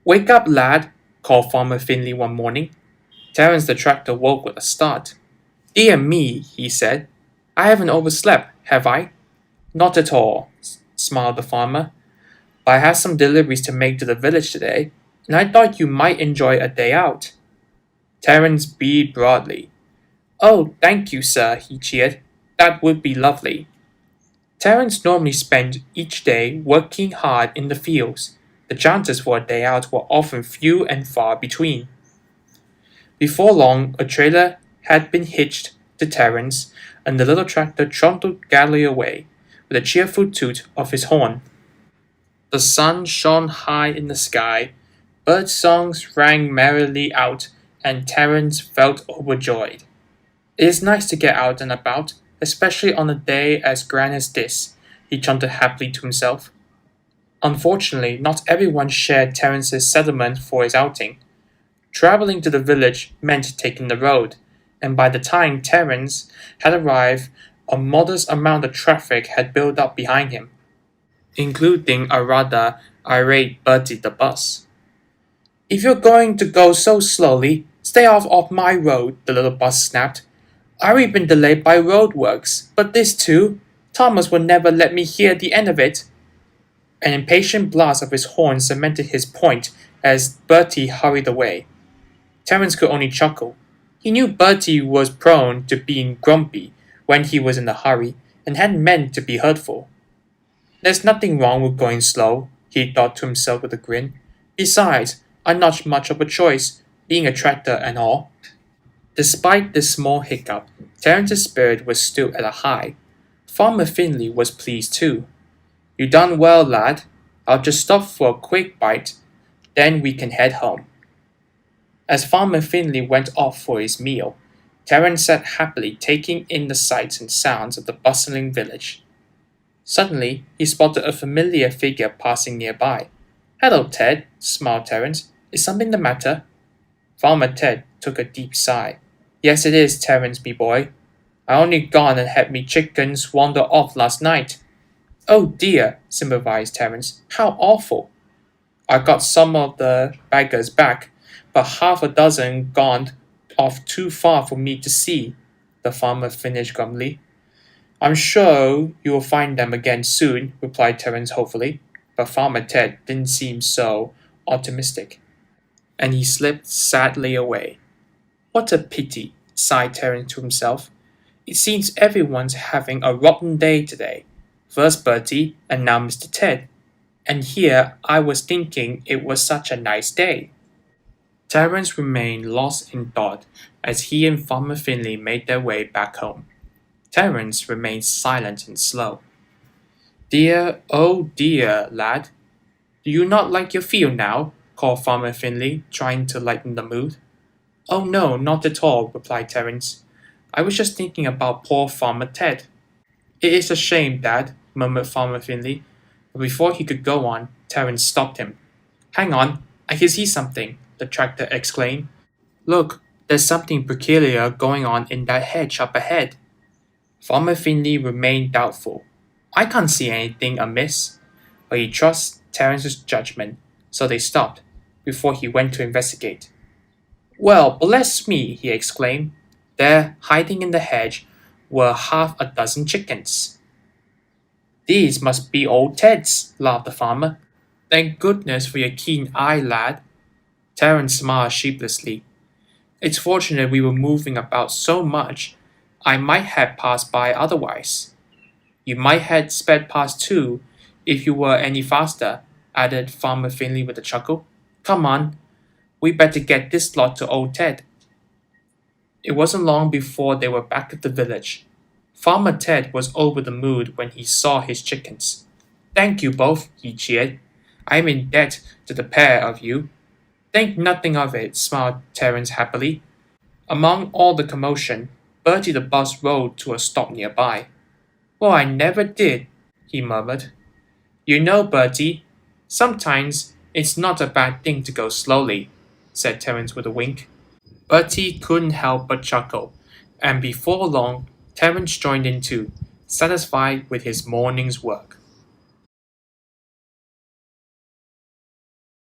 Wake up, lad, called Farmer Finley one morning. Terrence the Tractor woke with a start. Dear me, he said. I haven't overslept, have I? Not at all, smiled the farmer. But I have some deliveries to make to the village today, and I thought you might enjoy a day out. Terence beamed broadly. Oh, thank you, sir, he cheered. That would be lovely. Terence normally spent each day working hard in the fields. The chances for a day out were often few and far between. Before long, a trailer had been hitched to Terence, and the little tractor trundled gaily away, with a cheerful toot of his horn. The sun shone high in the sky, bird songs rang merrily out, and Terence felt overjoyed. It is nice to get out and about, especially on a day as grand as this, he chanted happily to himself. Unfortunately, not everyone shared Terence's sentiment for his outing. Traveling to the village meant taking the road, and by the time Terence had arrived, a modest amount of traffic had built up behind him, including a rather irate Bertie the bus. If you're going to go so slowly, stay off my road, the little bus snapped. I've been delayed by roadworks, but this too, Thomas will never let me hear the end of it. An impatient blast of his horn cemented his point as Bertie hurried away. Terence could only chuckle. He knew Bertie was prone to being grumpy when he was in a hurry and hadn't meant to be hurtful. There's nothing wrong with going slow, he thought to himself with a grin. Besides, I'm not much of a choice, being a tractor and all. Despite this small hiccup, Terence's spirit was still at a high. Farmer Finley was pleased too. You done well, lad. I'll just stop for a quick bite, then we can head home. As Farmer Finley went off for his meal, Terence sat happily taking in the sights and sounds of the bustling village. Suddenly, he spotted a familiar figure passing nearby. Hello, Ted, smiled Terence. Is something the matter? Farmer Ted took a deep sigh. Yes, it is, Terence, me boy. I only gone and had me chickens wander off last night. Oh dear, sympathized Terence. How awful. I got some of the beggars back, but half a dozen gone off too far for me to see, the farmer finished glumly. I'm sure you will find them again soon, replied Terence hopefully, but Farmer Ted didn't seem so optimistic, and he slipped sadly away. What a pity, sighed Terence to himself. It seems everyone's having a rotten day today. First Bertie, and now Mr. Ted. And here I was thinking it was such a nice day. Terence remained lost in thought as he and Farmer Finley made their way back home. Terence remained silent and slow. Dear, oh dear, lad. Do you not like your field now? Called Farmer Finley, trying to lighten the mood. Oh no, not at all, replied Terence. I was just thinking about poor Farmer Ted. It is a shame, Dad, murmured Farmer Finley, but before he could go on, Terence stopped him. Hang on, I can see something, the tractor exclaimed. Look, there's something peculiar going on in that hedge up ahead. Farmer Finley remained doubtful. I can't see anything amiss, but he trusts Terence's judgment, so they stopped before he went to investigate. Well, bless me, he exclaimed. There, hiding in the hedge, were half a dozen chickens. These must be old Ted's, laughed the farmer. Thank goodness for your keen eye, lad. Terence smiled sheepishly. It's fortunate we were moving about so much. I might have passed by otherwise. You might have sped past too, if you were any faster, added Farmer Finley with a chuckle. Come on, we better get this lot to old Ted. It wasn't long before they were back at the village. Farmer Ted was over the moon when he saw his chickens. Thank you both, he cheered. I am in debt to the pair of you. Think nothing of it, smiled Terence happily. Among all the commotion, Bertie the bus rolled to a stop nearby. Well, I never did, he murmured. You know, Bertie, sometimes it's not a bad thing to go slowly, said Terence with a wink. Bertie couldn't help but chuckle, and before long, Terence joined in too, satisfied with his morning's work.